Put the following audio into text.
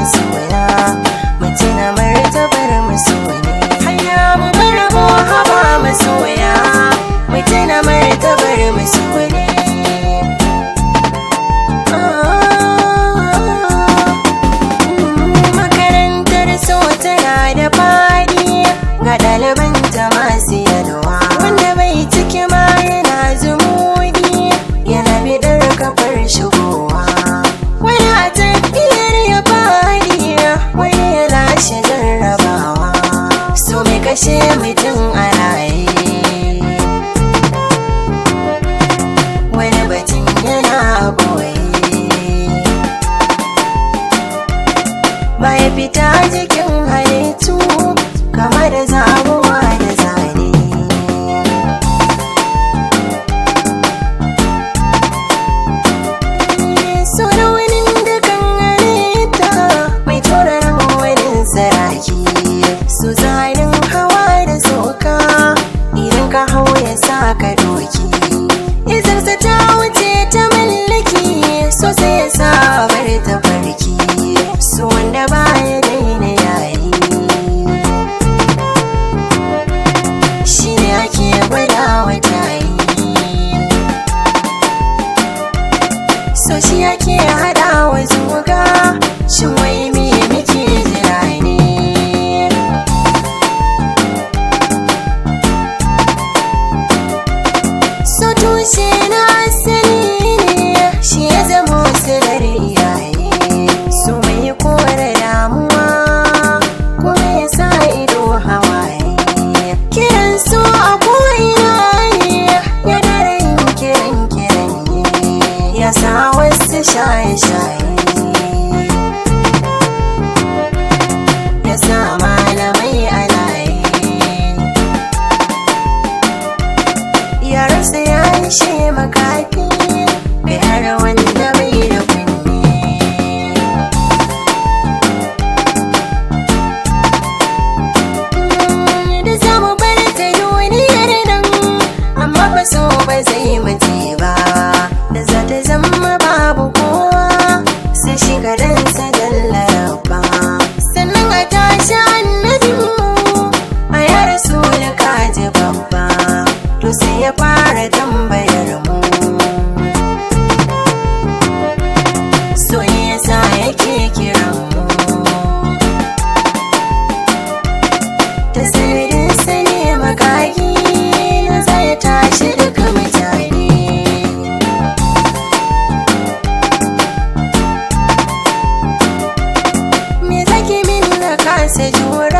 masoya, mu tuna martabar masoyi. Haya mu bar mu haba masoya, mu tuna martabar masoyi. Makarantar so tana da fadi ga ɗalibanta masu yalwa, wanda bai ciki ma yana zumudi, yana bidar kafar shigowa. Wani a tafiyar ya fadi, wani ya lashe jarrabawa, so mai kashe mutum a raye, wani batun yana boye, baya fita jikin halittu kamar zabuwa da zane. So raunin dukan halitta mai tauraron wani saraki, so zanen hawa da soka idan ka hau ya sa ka doki. Izarsa ta wuce ta mallaki, so sai ya sa bar ta farki, so wanda baya daina yayi shi ne ake gwada wa tayi, so shi ake hada wa zuga. Shin wai me muke jira ne? So tushe na asali ne, shi ya zama silar iyaye, so mai kore damuwa kuma ya sa ido hawaye. Kiran so a ko'ina ne, ya dara yin kiran ne, ya sa wasu shaye-shaye, ya sa malamai a layi, ya rasa ya ishe makafi, bai har wanda bai da kunne. Da zamu bar ta duniyar nan, amma ba so ba zai mace ba, da za ta zama babu kowa sai shi kadansa dallaraba. Sannan a tashi annabinmu a ya rasu da kaji babba, to sai ya fara tambayar mu, so ne yasa yake kiran mu, ta sanadin sa ne makaki na zai tashi duka mutane. Me zaki min na kasa jura